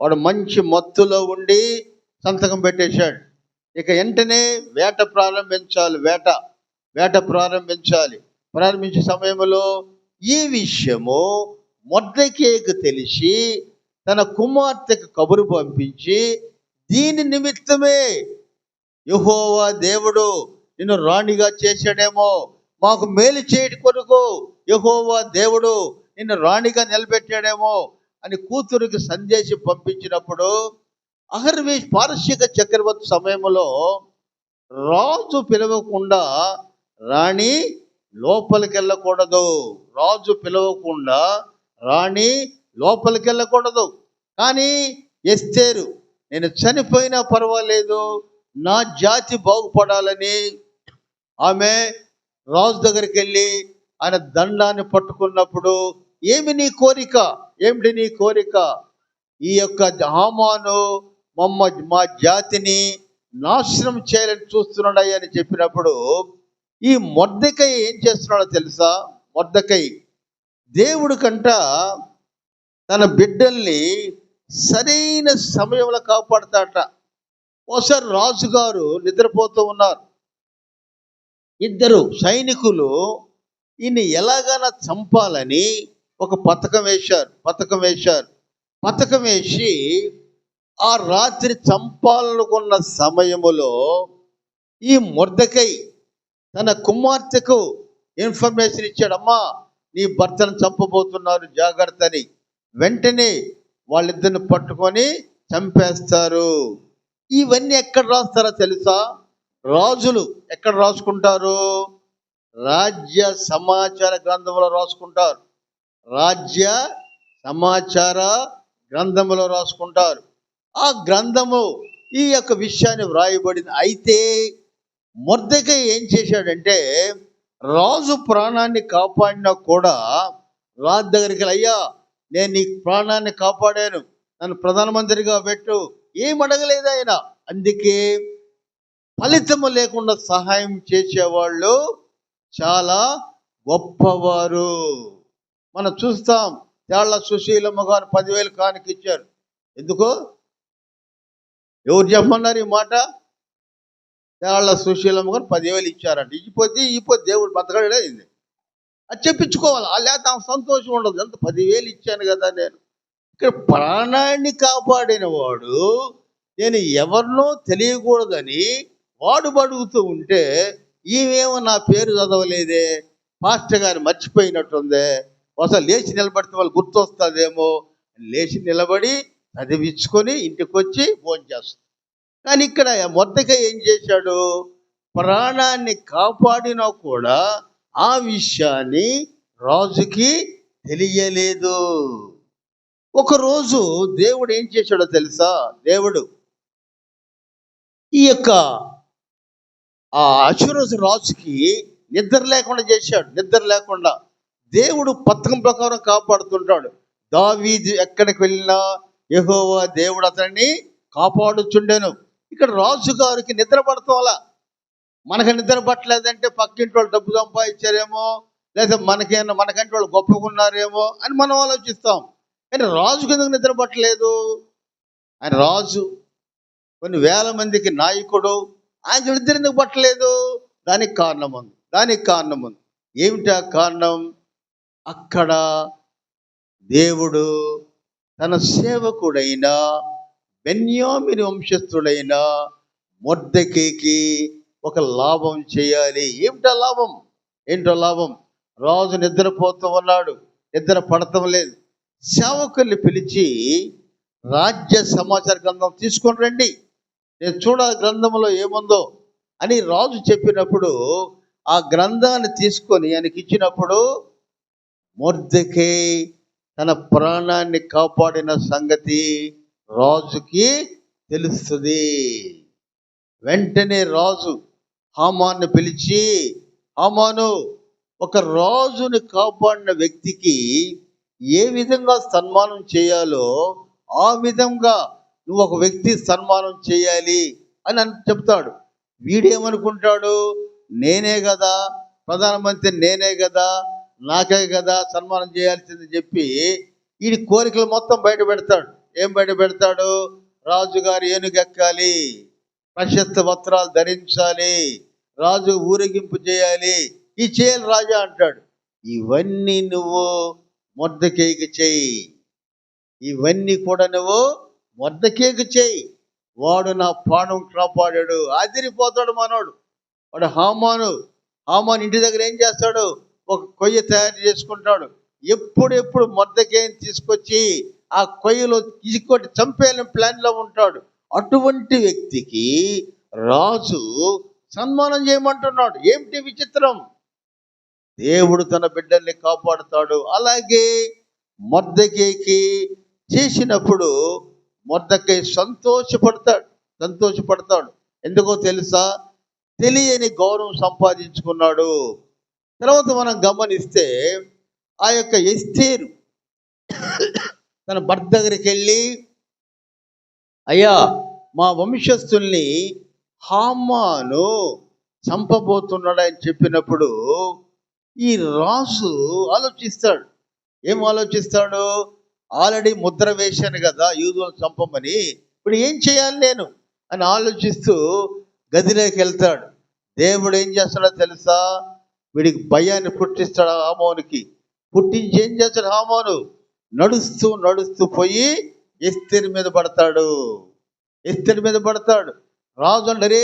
వాడు మంచి మత్తులో ఉండి సంతకం పెట్టేశాడు. ఇక వెంటనే వేట ప్రారంభించాలి. వేట ప్రారంభించే సమయంలో ఈ విషయము మొర్దెకైకి తెలిసి తన కుమార్తెకు కబురు పంపించి, దీని నిమిత్తమే యెహోవా దేవుడు నిన్ను రాణిగా చేశాడేమో, మాకు మేలు చేయటి కొరకు యెహోవా దేవుడు నిన్ను రాణిగా నిలబెట్టాడేమో అని కూతురికి సందేశం పంపించినప్పుడు, అహర్వేష్ పారసీక చక్రవర్తి సమయంలో రాజు పిలవకుండా రాణి లోపలికి వెళ్ళకూడదు. రాజు పిలవకుండా రాణి లోపలికి వెళ్ళకూడదు. కానీ ఎస్తేరు, నేను చనిపోయినా పర్వాలేదు, నా జాతి బాగుపడాలని ఆమె రాజు దగ్గరికి వెళ్ళి ఆయన దండాన్ని పట్టుకున్నప్పుడు, ఏమిటి నీ కోరిక? ఈ యొక్క హామాను మా జాతిని నాశనం చేయాలని చూస్తున్నాడు అని చెప్పినప్పుడు, ఈ మొర్దెకై ఏం చేస్తున్నాడో తెలుసా? మొర్దెకై దేవుడి కంట తన బిడ్డల్ని సరైన సమయంలో కాపాడుతాడట. ఒకసారి రాజుగారు నిద్రపోతూ ఉన్నారు. ఇద్దరు సైనికులు ఈయన ఎలాగైనా చంపాలని ఒక పథకం వేశారు. పథకం వేసి ఆ రాత్రి చంపాలనుకున్న సమయములో ఈ మొర్దెకై తన కుమార్తెకు ఇన్ఫర్మేషన్ ఇచ్చాడు, అమ్మా నీ భర్తను చంపబోతున్నారు జాగ్రత్త అని. వెంటనే వాళ్ళిద్దరిని పట్టుకొని చంపేస్తారు. ఇవన్నీ ఎక్కడ రాస్తారో తెలుసా? రాజులు ఎక్కడ రాసుకుంటారు? రాజ్య సమాచార గ్రంథంలో రాసుకుంటారు. రాజ్య సమాచార గ్రంథంలో రాసుకుంటారు. ఆ గ్రంథము ఈ యొక్క విషయాన్ని వ్రాయబడింది. అయితే మొర్దెకై ఏం చేశాడంటే, రాజు ప్రాణాన్ని కాపాడినా కూడా రాజు దగ్గరికి వెళ్ళి, అయ్యా నేను నీ ప్రాణాన్ని కాపాడాను, నన్ను ప్రధానమంత్రిగా పెట్టు, ఏం అడగలేదు ఆయన. అందుకే ఫలితము లేకుండా సహాయం చేసేవాళ్ళు చాలా గొప్పవారు. మనం చూస్తాం, తేళ్ల సుశీలమ్మ గారు 10,000 కానుకిచ్చారు. ఎందుకో ఎవరు చెప్పమన్నారు ఈ మాట? తేళ్ల సుశీలమ్మ గారు 10,000 ఇచ్చారంట. ఇచ్చిపోతే దేవుడు బతకడే అయింది. అది చెప్పించుకోవాలి. లేకపోతే ఆమె సంతోషం ఉండదు. ఎంత 10,000 ఇచ్చాను కదా నేను. ఇక్కడ ప్రాణాన్ని కాపాడిన వాడు నేను ఎవరినో తెలియకూడదని వాడు అడుగుతూ ఉంటే, ఈమెమో నా పేరు చదవలేదే, పాస్టర్ గారు మర్చిపోయినట్టుందే, అసలు లేచి నిలబడితే వాళ్ళు గుర్తొస్తుందేమో, లేచి నిలబడి చదివించుకొని ఇంటికి వచ్చి భోజనం చేస్తాడు. కానీ ఇక్కడ మొర్దెకై ఏం చేశాడు? ప్రాణాన్ని కాపాడినా కూడా ఆ విషయాన్ని రాజుకి తెలియలేదు. ఒకరోజు దేవుడు ఏం చేశాడో తెలుసా? దేవుడు ఈ యొక్క అష్షూరు రాజుకి నిద్ర లేకుండా చేశాడు. నిద్ర లేకుండా దేవుడు పథకం ప్రకారం కాపాడుతుంటాడు. దావీదు ఎక్కడికి వెళ్ళినా యెహోవా దేవుడు అతన్ని కాపాడుచుండెను. ఇక్కడ రాజుగారికి నిద్ర పడతాం. మనకు నిద్ర పట్టలేదంటే పక్కింటి వాళ్ళు డబ్బు సంపాదించారేమో, లేదా మనకంటే వాళ్ళు గొప్పగా ఉన్నారేమో అని మనం ఆలోచిస్తాం. కానీ రాజుకి ఎందుకు నిద్ర పట్టలేదు? ఆయన రాజు, కొన్ని వేల మందికి నాయకుడు, ఆయన నిద్ర ఎందుకు పట్టలేదు? దానికి కారణం ఉంది. ఏమిటా కారణం? అక్కడ దేవుడు తన సేవకుడైన బెన్యామీను వంశస్థుడైన మొర్దెకైకి ఒక లాభం చేయాలి. ఏంటో లాభం? రాజు నిద్రపోతూ ఉన్నాడు, నిద్ర పడటం లేదు. సేవకుల్ని పిలిచి, రాజ్య సమాచార గ్రంథం తీసుకొని రండి, నేను చూడాలి గ్రంథంలో ఏముందో అని రాజు చెప్పినప్పుడు ఆ గ్రంథాన్ని తీసుకొని ఆయనకి ఇచ్చినప్పుడు, మొర్దెకై తన ప్రాణాన్ని కాపాడిన సంగతి రాజుకి తెలుస్తుంది. వెంటనే రాజు హామాను పిలిచి, హామాను, ఒక రాజుని కాపాడిన వ్యక్తికి ఏ విధంగా సన్మానం చేయాలో ఆ విధంగా నువ్వు ఒక వ్యక్తి సన్మానం చేయాలి అని చెప్తాడు. వీడేమనుకుంటాడు? నేనే కదా ప్రధానమంత్రి, నేనే కదా, నాకే కదా సన్మానం చేయాల్సింది చెప్పి ఈ కోరికలు మొత్తం బయట పెడతాడు. ఏం బయట పెడతాడు? రాజుగారు ఏనుగెక్కాలి, ప్రశస్త వస్త్రాలు ధరించాలి, రాజు ఊరేగింపు చేయాలి, ఈ చేయాలి రాజా అంటాడు. ఇవన్నీ నువ్వు మొర్దెకైకి చెయ్యి, ఇవన్నీ కూడా నువ్వు మొర్దెకైకి చెయ్యి. వాడు నా ప్రాణం కాపాడాడు. ఆదిరిపోతాడు మనోడు. వాడు హామాను ఇంటి దగ్గర ఏం చేస్తాడు? ఒక కొయ్య తయారు చేసుకుంటాడు. ఎప్పుడెప్పుడు మొర్దెకైని తీసుకొచ్చి ఆ కొయ్యలో తీసుకొట్టి చంపేయాలని ప్లాన్లో ఉంటాడు. అటువంటి వ్యక్తికి రాజు సన్మానం చేయమంటున్నాడు. ఏమిటి విచిత్రం? దేవుడు తన బిడ్డల్ని కాపాడుతాడు. అలాగే మొర్దెకైకి చేసినప్పుడు మొర్దెకై సంతోషపడతాడు. ఎందుకో తెలుసా? తెలియని గౌరవం సంపాదించుకున్నాడు. తర్వాత మనం గమనిస్తే ఆ యొక్క ఎస్తేరు తన భర్త దగ్గరికి వెళ్ళి, అయ్యా మా వంశస్థుల్ని హామాను చంపబోతున్నాడని చెప్పినప్పుడు ఈ రాజు ఆలోచిస్తాడు. ఏం ఆలోచిస్తాడు? ఆల్రెడీ ముద్ర వేశాను కదా యూదులను చంపమని, ఇప్పుడు ఏం చేయాలి నేను అని ఆలోచిస్తూ గదిలోకి వెళ్తాడు. దేవుడు ఏం చేస్తాడో తెలుసా? వీడికి భయాన్ని పుట్టిస్తాడు. హామానుకి పుట్టించి ఏం చేస్తాడు? హామాను నడుస్తూ పోయి ఎస్తేరు మీద పడతాడు. రాజు అంటే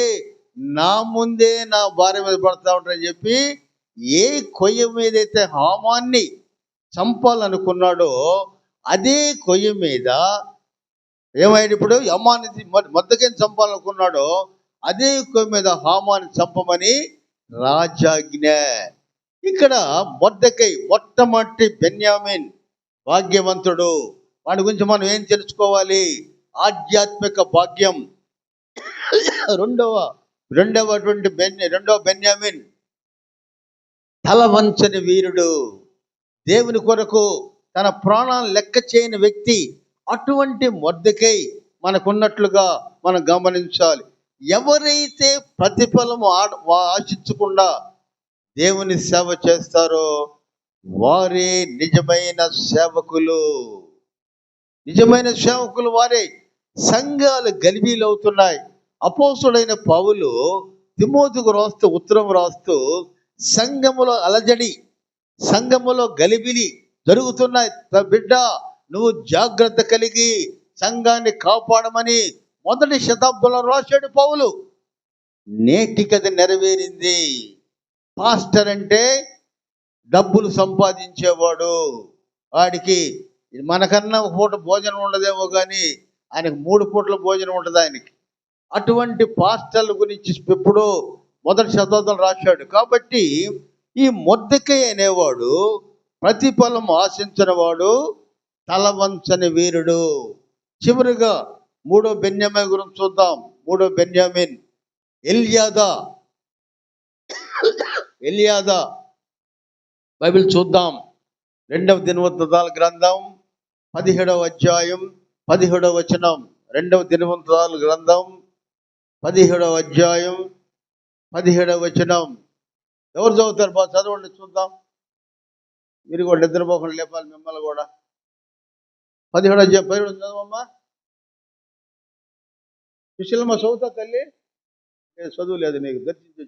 నా ముందే నా భార్య మీద పడతా ఉంటాడని చెప్పి ఏ కొయ్య మీదైతే హామాన్ని చంపాలనుకున్నాడో అదే కొయ్య మీద ఏమైనా ఇప్పుడు హమాన్ని మొర్దెకైని చంపాలనుకున్నాడో అదే కొయ్య మీద హామాన్ని చంపమని రాజాజ్ఞ. ఇక్కడ మొర్దెకై మొట్టమొదటి బెన్యామీన్ భాగ్యవంతుడు. వాడి గురించి మనం ఏం తెలుసుకోవాలి? ఆధ్యాత్మిక భాగ్యం. రెండవ బెన్యామీన్ తల వంచని వీరుడు, దేవుని కొరకు తన ప్రాణాలను లెక్క చేయని వ్యక్తి. అటువంటి మొర్దెకై మనకున్నట్లుగా మనం గమనించాలి. ఎవరైతే ప్రతిఫలం ఆశించకుండా దేవుని సేవ చేస్తారో వారే నిజమైన సేవకులు వారే. సంఘాలు గలిబీలవుతున్నాయి. అపోస్తుడైన పౌలు తిమోతికి ఉత్తరం రాస్తూ సంఘములో అలజడి, సంఘములో గలిబిలి జరుగుతున్నాయి, బిడ్డ నువ్వు జాగ్రత్త కలిగి సంఘాన్ని కాపాడమని మొదటి శతాబ్దంలో రాశాడు పౌలు. నేటికి అది నెరవేరింది. పాస్టర్ అంటే డబ్బులు సంపాదించేవాడు. వాడికి మనకన్నా ఒక పూట భోజనం ఉండదేమో కానీ ఆయనకు 3 పూట్ల భోజనం ఉంటుంది ఆయనకి. అటువంటి పాస్టర్ల గురించి ఎప్పుడో మొదటి శతాబ్దం రాశాడు. కాబట్టి ఈ మొర్దెకై అనేవాడు ప్రతిఫలం ఆశించిన వాడు, తలవంచని వీరుడు. చివరిగా 3వ బెన్యామీన్ గురించి చూద్దాం. 3వ బెన్యామీన్ ఎల్యాదా. బైబిల్ చూద్దాం. 2వ దినవృత్తాంతాల గ్రంథం 17వ అధ్యాయం 17వ వచనం. 2వ దినవృత్తాంతాల గ్రంథం 17వ అధ్యాయం 17వ వచనం. ఎవరు చదువుతారు? బాగా చదవండి చూద్దాం. మీరు కూడా నిద్రపోకుండా లేపాలి మిమ్మల్ని కూడా. 17వ అధ్యాయం 17 చదవమ్మా. సుశీలమ్మ చదువుతా తల్లి. చదువు లేదు నీకు, దర్శించి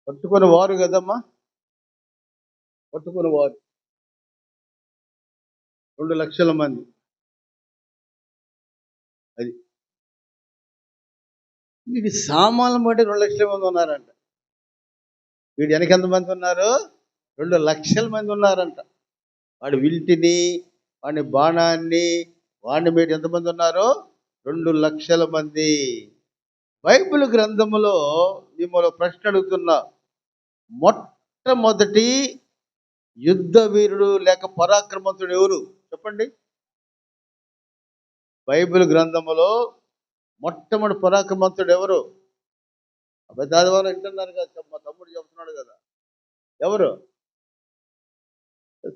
పట్టుకుని వారు కదమ్మా, పట్టుకుని వారు 2 లక్షల మంది. అది వీడి సామాన్లు బట్టి 2 లక్షల మంది ఉన్నారంట. వీడు వెనక ఎంతమంది ఉన్నారు? 2 లక్షల మంది ఉన్నారంట. వాడి విల్టిని, వాడి బాణాన్ని, వాడిని మీద ఎంతమంది ఉన్నారో 2 లక్షల మంది. బైబిల్ గ్రంథములో మిమ్మల్ని ప్రశ్న అడుగుతున్నా, మొట్టమొదటి యుద్ధ వీరుడు లేక పరాక్రమవంతుడు ఎవరు చెప్పండి? బైబిల్ గ్రంథములో మొట్టమొదటి పరాక్రమవంతుడు ఎవరు? ఆదివారం వింటున్నారు కదా, మా తమ్ముడు చెప్తున్నాడు కదా. ఎవరు?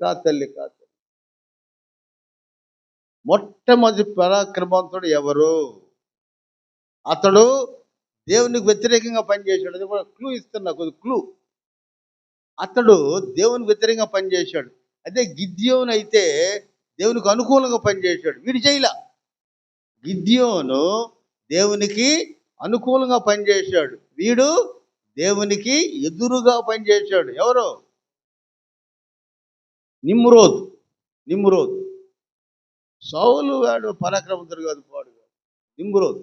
కాదు తల్లి, కాదు. మొట్టమొదటి పరాక్రమవంతుడు ఎవరు? అతడు దేవునికి వ్యతిరేకంగా పనిచేశాడు. అది కూడా క్లూ ఇస్తున్నా, కొద్ది క్లూ. అతడు దేవునికి వ్యతిరేకంగా పనిచేశాడు. అదే గిద్యోను అయితే దేవునికి అనుకూలంగా పనిచేశాడు. వీడు చేయలా. గిద్యోను దేవునికి అనుకూలంగా పనిచేశాడు, వీడు దేవునికి ఎదురుగా పనిచేశాడు. ఎవరు? నిమ్రోద్. నిమ్రోద్. సౌలు వాడు పరాక్రమంతుడు కాదు, పాడు కాదు. నిమ్రోద్.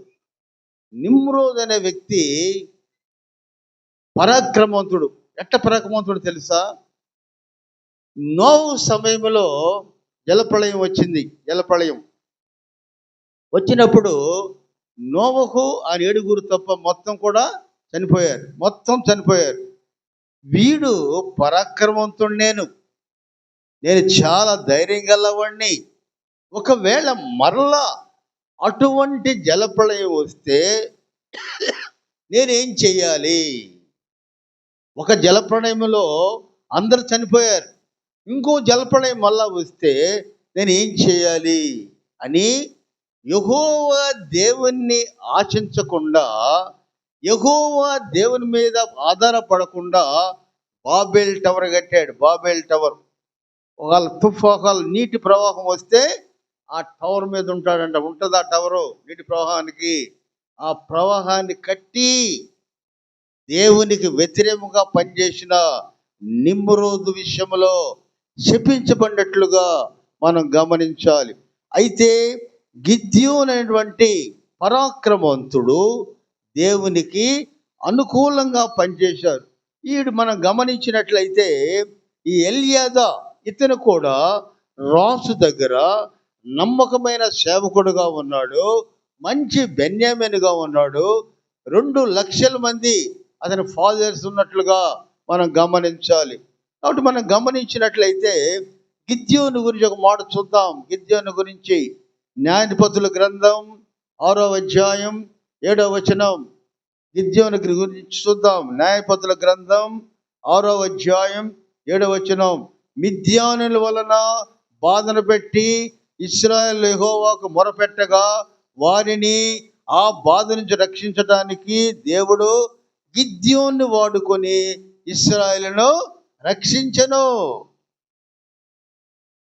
నిమ్రోద్ అనే వ్యక్తి పరాక్రమవంతుడు. ఎట్ట పరాక్రమవంతుడు తెలుసా? నోవు సమయంలో జలప్రళయం వచ్చింది. జలప్రళయం వచ్చినప్పుడు నోవహు ఆ 7 తప్ప మొత్తం కూడా చనిపోయారు. మొత్తం చనిపోయారు. వీడు పరాక్రమవంతుడు. నేను చాలా ధైర్యం గలవాడిని. ఒకవేళ మరలా అటువంటి జలప్రళయం వస్తే నేనేం చెయ్యాలి? ఒక జలప్రళయంలో అందరూ చనిపోయారు, ఇంకో జలప్రళయం మళ్ళా వస్తే నేను ఏం చేయాలి అని యెహోవా దేవుణ్ణి ఆశించకుండా, యెహోవా దేవుని మీద ఆధారపడకుండా బాబేల్ టవర్ కట్టాడు. బాబేల్ టవర్. ఒకవేళ నీటి ప్రవాహం వస్తే ఆ టవర్ మీద ఉంటాడంట. ఉంటుంది ఆ టవరు నీటి ప్రవాహానికి. ఆ ప్రవాహాన్ని కట్టి దేవునికి వ్యతిరేకంగా పనిచేసిన నిమ్రోదు విషయంలో శపించబడినట్లుగా మనం గమనించాలి. అయితే గిద్యోను అనేటువంటి పరాక్రమవంతుడు దేవునికి అనుకూలంగా పనిచేశారు. ఈడు మనం గమనించినట్లయితే ఈ ఎల్యాదా, ఇతను కూడా రాసు దగ్గర నమ్మకమైన సేవకుడుగా ఉన్నాడు, మంచి బెన్యామీనుగా ఉన్నాడు. 2 లక్షల మంది అతని ఫాలోవర్స్ ఉన్నట్లుగా మనం గమనించాలి. కాబట్టి మనం గమనించినట్లయితే గిద్యోను గురించి ఒక మాట చూద్దాం. గిద్యోను గురించి న్యాయాధిపతుల గ్రంథం 6వ అధ్యాయం 7వ వచనం. గిద్యోను గురించి చూద్దాం. న్యాయాధిపతుల గ్రంథం 6వ అధ్యాయం 7వ వచనం. మిద్యానుల వలన బాధను పెట్టి ఇశ్రాయేలు యెహోవాకు మొరపెట్టగా వారిని ఆ బాధ నుంచి రక్షించడానికి దేవుడు గిద్యోను వాడుకొని ఇశ్రాయేలును రక్షించెను.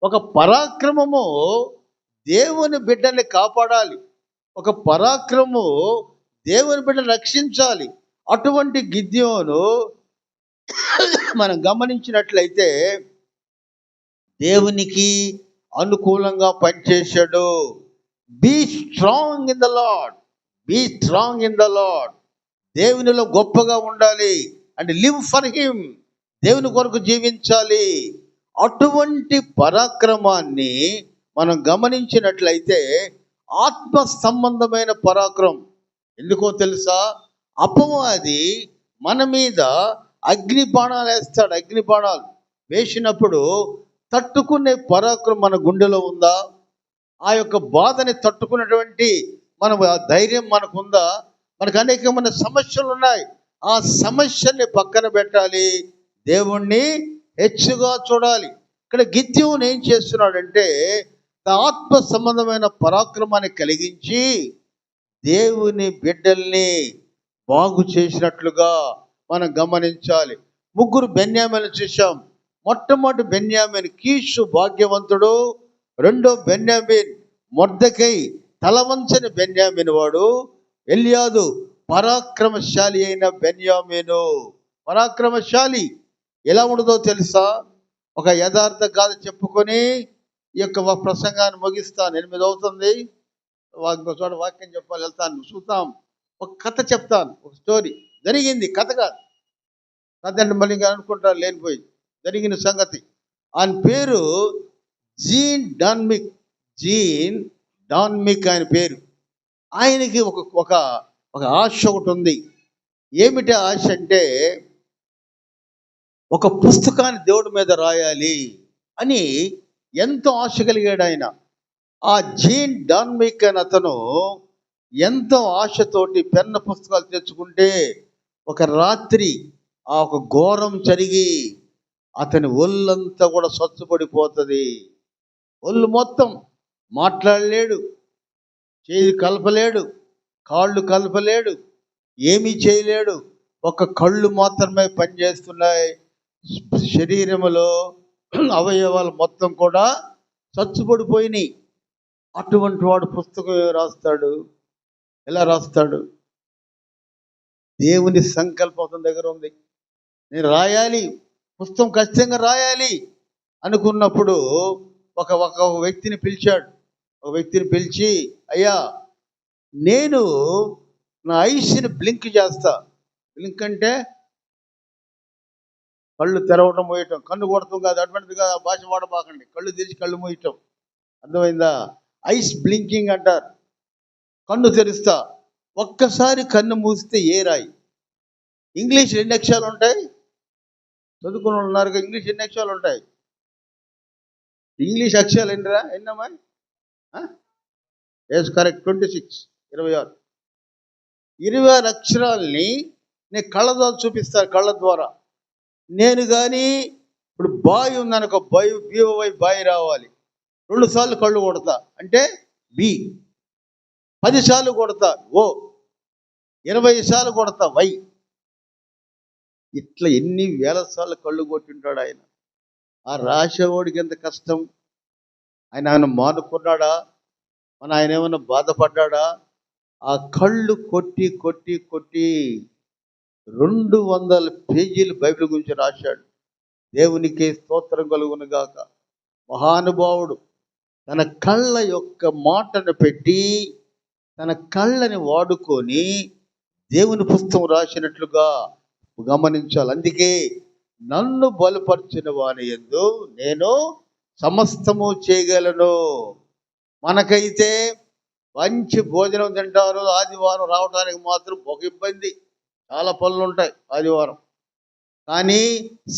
ఒక పరాక్రమము దేవుని బిడ్డల్ని కాపాడాలి. ఒక పరాక్రమము దేవుని బిడ్డను రక్షించాలి. అటువంటి గిద్యోను మనం గమనించినట్లయితే దేవునికి అనుకూలంగా పనిచేశాడు. Be strong in the Lord. Be strong in the Lord. దేవునిలో గొప్పగా ఉండాలి. And live for him. దేవుని కొరకు జీవించాలి. అటువంటి పరాక్రమాన్ని మనం గమనించినట్లయితే ఆత్మ సంబంధమైన పరాక్రమం. ఎందుకో తెలుసా? అపవాది మన మీద అగ్ని బాణాలు వేస్తాడు. అగ్ని బాణాలు వేసినప్పుడు తట్టుకునే పరాక్రమం మన గుండెలో ఉందా? ఆ యొక్క బాధని తట్టుకున్నటువంటి ఆ ధైర్యం మనకుందా? మనకు అనేకమైన సమస్యలు ఉన్నాయి. ఆ సమస్యని పక్కన పెట్టాలి, దేవుణ్ణి హెచ్చుగా చూడాలి. ఇక్కడ గిద్యోను ఏం చేస్తున్నాడంటే ఆత్మ సంబంధమైన పరాక్రమాన్ని కలిగించి దేవుని బిడ్డల్ని బాగు చేసినట్లుగా మనం గమనించాలి. 3 బెన్యామీను చూసాం. మొట్టమొదటి బెన్యామీను కీషు భాగ్యవంతుడు. రెండో బెన్యామీన్ మొర్దెకై తలవంచని బెన్యామీను వాడు. ఎల్యాదు పరాక్రమశాలి అయిన బెన్యామీను. పరాక్రమశాలి ఎలా ఉండదో తెలుసా? ఒక యథార్థ గాథ చెప్పుకొని ఈ యొక్క ప్రసంగాన్ని ముగిస్తాను. 8 అవుతుంది. చోట వాక్యం చెప్పాలి, వెళ్తాను, చూద్దాం. ఒక కథ చెప్తాను, ఒక స్టోరీ. జరిగింది, కథ కాదు. కథ అంటే మళ్ళీ అనుకుంటారు లేనిపోయి. జరిగిన సంగతి. ఆయన పేరు జీన్ డాన్మిక్. జీన్ డాన్మిక్ ఆయన పేరు. ఆయనకి ఒక ఆశ ఒకటి ఉంది. ఏమిటి ఆశ అంటే ఒక పుస్తకాన్ని దేవుడి మీద రాయాలి అని ఎంతో ఆశ కలిగాడు ఆయన. ఆ జీన్ డాన్మిక్ అని అతను ఎంతో ఆశతోటి పెన్న పుస్తకాలు తెచ్చుకుంటే ఒక రాత్రి ఆ ఒక ఘోరం జరిగి అతని ఒళ్ళంతా కూడా స్వచ్ఛపడిపోతుంది. ఒళ్ళు మొత్తం మాట్లాడలేడు, చేయి కలపలేడు, కాళ్ళు కలపలేడు, ఏమీ చేయలేడు. ఒక కళ్ళు మాత్రమే పనిచేస్తున్నాయి. శరీరములో అవయవాలు మొత్తం కూడా చచ్చుబడిపోయినాయి. అటువంటి వాడు పుస్తకం రాస్తాడు? ఎలా రాస్తాడు? దేవుని సంకల్పం అతని దగ్గర ఉంది. నేను రాయాలి, పుస్తకం ఖచ్చితంగా రాయాలి అనుకున్నప్పుడు ఒక ఒక వ్యక్తిని పిలిచాడు. ఒక వ్యక్తిని పిలిచి, అయ్యా, నేను నా ఐస్ని బ్లింక్ చేస్తా. బ్లింక్ అంటే కళ్ళు తెరవటం, మూయటం. కన్ను కొడతాం కాదు, అటువంటిదిగా భాష వాడబాకండి. కళ్ళు తెరిచి కళ్ళు మూయటం, అర్థమైందా? ఐస్ బ్లింకింగ్ అంటారు. కన్ను తెరుస్తా. ఒక్కసారి కన్ను మూస్తే ఏ రాయి? ఇంగ్లీష్ ఎన్ని అక్షరాలు ఉంటాయి? చదువుకుని ఉన్నారు, ఇంగ్లీష్ ఎన్ని అక్షరాలు ఉంటాయి? ఇంగ్లీష్ అక్షరాలు ఎన్నిరా? ఎన్నమ్మా? Yes, correct, 26, 26. 26 అక్షరాలని నేను కళ్ళ ద్వారా చూపిస్తాను. కళ్ళ ద్వారా నేను కానీ ఇప్పుడు బాయ్ ఉందనుకో, BOY బాయ్ రావాలి. 2 సార్లు కళ్ళు కొడతా అంటే బి, 10 సార్లు కొడతా ఓ, 20 సార్లు కొడతా వై. ఇట్లా ఎన్ని వేల సార్లు కళ్ళు కొట్టింటాడు ఆయన. ఆ రాసేవాడికి ఎంత కష్టం. ఆయన మానుకున్నాడా? ఆయన ఏమైనా బాధపడ్డా? ఆ కళ్ళు కొట్టి కొట్టి కొట్టి 200 పేజీలు బైబిల్ గురించి రాశాడు. దేవునికి స్తోత్రం కలుగును గాక. మహానుభావుడు తన కళ్ళ యొక్క మాటను పెట్టి, తన కళ్ళని వాడుకొని దేవుని పుస్తకం రాసినట్లుగా గమనించాలి. అందుకే నన్ను బలపరిచిన వాని యందు నేను సమస్తము చేయగలను. మనకైతే మంచి భోజనం తింటారు, ఆదివారం రావడానికి మాత్రం ఒక ఇబ్బంది, చాలా పనులు ఉంటాయి ఆదివారం. కానీ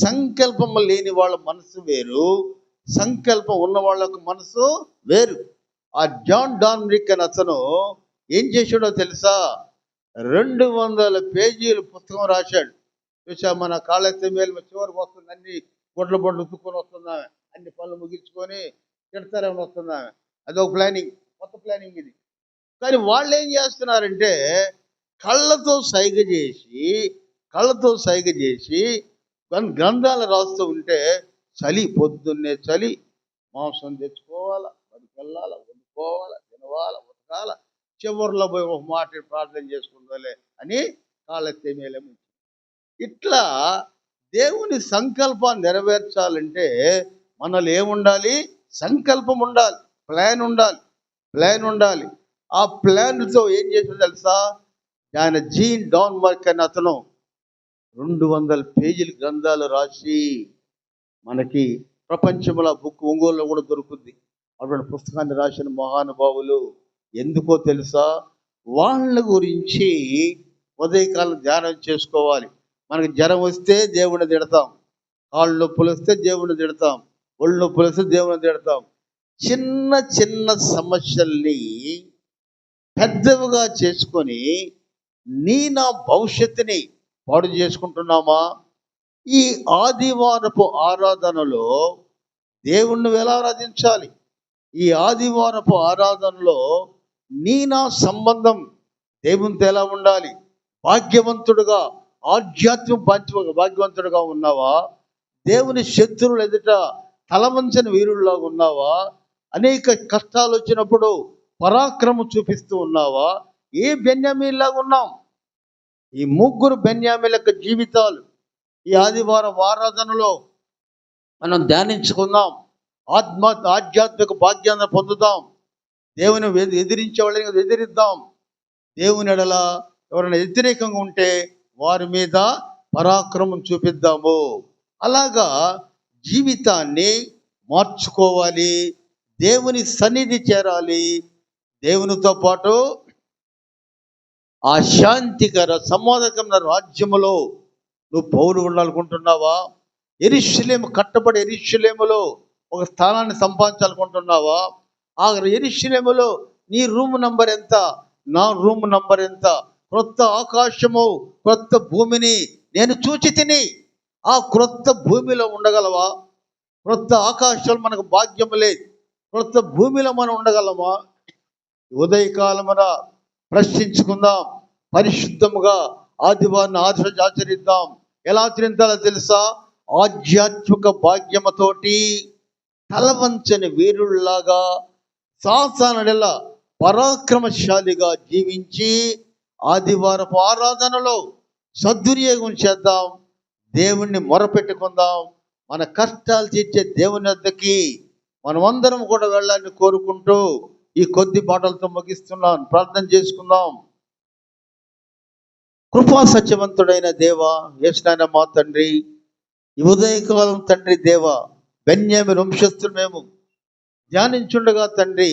సంకల్పం లేని వాళ్ళ మనసు వేరు, సంకల్పం ఉన్న వాళ్ళకు మనసు వేరు. ఆ జాన్ డాన్రిక్ అని అతను ఏం చేశాడో తెలుసా? 200 పేజీలు పుస్తకం రాశాడు. చూసా, మన కాళ్ళెత్తే మేలు చివరికి వస్తుంది, అన్ని బొడ్లు ఉతుక్కొని వస్తున్నామే, అన్ని పనులు ముగించుకొని తిడతారేమని వస్తున్నామే. అదొక ప్లానింగ్, కొత్త ప్లానింగ్ ఇది. కానీ వాళ్ళు ఏం చేస్తున్నారంటే కళ్ళతో సైగ చేసి గ్రంథాలు రాస్తూ ఉంటే చలి, పొద్దున్నే చలి, మాంసం తెచ్చుకోవాలా, పనికి వెళ్ళాలా, వండుకోవాలా, తినవాలా, ఉతకాల, చివరిలో పోయి ఒక మాట ప్రార్థన చేసుకుందాలే అని కాళ్ళెత్తే మేలేము. ఇట్లా దేవుని సంకల్పాన్ని నెరవేర్చాలంటే మనలో ఏముండాలి? సంకల్పం ఉండాలి, ప్లాన్ ఉండాలి. ఆ ప్లాన్తో ఏం చేసాడో తెలుసా? ఆయన జీన్ డాన్బర్గ్ అనే అతను 200 పేజీల గ్రంథాలు రాసి మనకి ప్రపంచంలో బుక్ ఒంగోలులో కూడా దొరుకుద్ది. అటువంటి పుస్తకాన్ని రాసిన మహానుభావులు. ఎందుకో తెలుసా? వాళ్ళ గురించి ఉదయకాలం ధ్యానం చేసుకోవాలి. మనకి జ్వరం వస్తే దేవుని తిడతాం, కాళ్ళు నొప్పులు వస్తే దేవుని తిడతాం, ఒళ్ళు నొప్పులు వస్తే దేవుని తిడతాం. చిన్న చిన్న సమస్యల్ని పెద్దవిగా చేసుకొని నా భవిష్యత్తుని పాడు చేసుకుంటున్నామా? ఈ ఆదివారపు ఆరాధనలో దేవుణ్ణి ఎలా ఆరాధించాలి? ఈ ఆదివారపు ఆరాధనలో నా సంబంధం దేవునితో ఎలా ఉండాలి? భాగ్యవంతుడుగా, భాగ్యవంతుడుగా ఉన్నావా? దేవుని శత్రువులు ఎదుట తలవంచని వీరుల్లాగా ఉన్నావా? అనేక కష్టాలు వచ్చినప్పుడు పరాక్రమం చూపిస్తూ ఉన్నావా? ఏ బెన్యామీన్లాగా ఉన్నాం? ఈ 3 బెన్యామీల యొక్క జీవితాలు ఈ ఆదివారం ఆరాధనలో మనం ధ్యానించుకుందాం. ఆధ్యాత్మిక భాగ్యాన్ని పొందుదాం. దేవుని ఎదిరించే వాళ్ళని ఎదిరిద్దాం. దేవుని ఎడల ఎవరైనా వ్యతిరేకంగా ఉంటే వారి మీద పరాక్రమం చూపిద్దాము. అలాగా జీవితాన్ని మార్చుకోవాలి. దేవుని సన్నిధి చేరాలి. దేవునితో పాటు ఆ శాంతికర సమాధానకరమైన రాజ్యములో నువ్వు పౌరుడు ఉండాలనుకుంటున్నావా? యెరూషలేము, కట్టబడి యెరూషలేములో ఒక స్థానాన్ని సంపాదించాలనుకుంటున్నావా? ఆ యెరూషలేములో నీ రూమ్ నంబర్ ఎంత? నా రూమ్ నంబర్ ఎంత? క్రొత్త ఆకాశము, క్రొత్త భూమిని నేను చూచి తిని. ఆ క్రొత్త భూమిలో ఉండగలవా? క్రొత్త ఆకాశాలు మనకు భాగ్యం లేదు, క్రొత్త భూమిలో మనం ఉండగలమా? ఉదయకాలమున ప్రశ్నించుకుందాం. పరిశుద్ధముగా ఆదివారాన్ని ఆచరిద్దాం. ఎలా ఆచరించాలో తెలుసా? ఆధ్యాత్మిక భాగ్యముతోటి తలవంచని వీరుల్లాగా సాతానుడెల పరాక్రమశాలిగా జీవించి ఆదివారపు ఆరాధనలో సద్వినియోగం చేద్దాం. దేవుణ్ణి మొరపెట్టుకుందాం. మన కష్టాలు తీర్చే దేవుని వద్దకి మనమందరం కూడా వెళ్ళాలని కోరుకుంటూ ఈ కొద్ది మాటలతో ముగిస్తున్నాను. ప్రార్థన చేసుకుందాం. కృపా సత్యవంతుడైన దేవ, యేసునాయన మా తండ్రి, ఈ ఉదయకాలం తండ్రి దేవ, బెన్యామీను వంశస్థులు మేము ధ్యానించుండగా తండ్రి,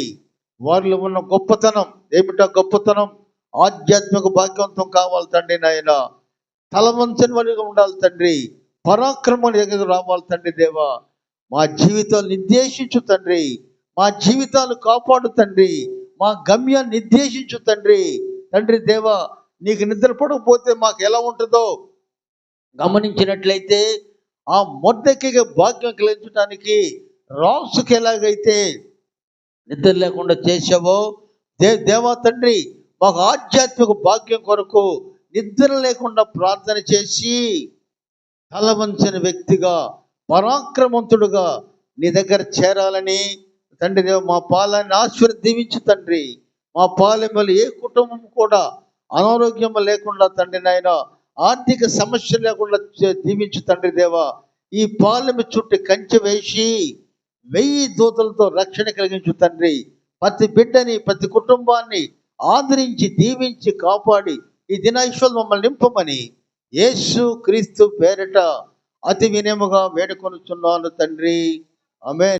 వారిలో ఉన్న గొప్పతనం ఏమిటా? గొప్పతనం ఆధ్యాత్మిక భాగ్యవంతం కావాలి తండ్రి. నాయన తలవంచని వారిగా ఉండాలి తండ్రి. పరాక్రమం దగ్గర రావాలి తండ్రి దేవ. మా జీవితాలు నిర్దేశించు తండ్రి. మా జీవితాలు కాపాడు తండ్రి. మా గమ్యాన్ని నిర్దేశించు తండ్రి. తండ్రి దేవ, నీకు నిద్ర పడకపోతే మాకు ఎలా ఉంటుందో గమనించినట్లయితే ఆ మొర్దెకైకి భాగ్యం కలిగించడానికి రాసుకి ఎలాగైతే నిద్ర లేకుండా చేసావో దేవా తండ్రి, మాకు ఆధ్యాత్మిక భాగ్యం కొరకు నిద్ర లేకుండా ప్రార్థన చేసి తలవంచని వ్యక్తిగా, పరాక్రమంతుడుగా నీ దగ్గర చేరాలని తండ్రి దేవ, మా పాలన్ని ఆశీర్వదించు తండ్రి. మా పాలెంలో ఏ కుటుంబం కూడా అనారోగ్యం లేకుండా తండ్రి నాయన, ఆర్థిక సమస్య లేకుండా దీవించు తండ్రి దేవ. ఈ పాలెం చుట్టూ కంచె వేసి 1000 దూతలతో రక్షణ కలిగించు తండ్రి. ప్రతి బిడ్డని, ప్రతి కుటుంబాన్ని ఆదరించి దీవించి కాపాడి ఈ దినాశ్వలు మమ్మల్ని నింపమని యేసు క్రీస్తు పేరిట అతి వినయముగా వేడుకొనుచున్నాను తండ్రి. ఆమేన్.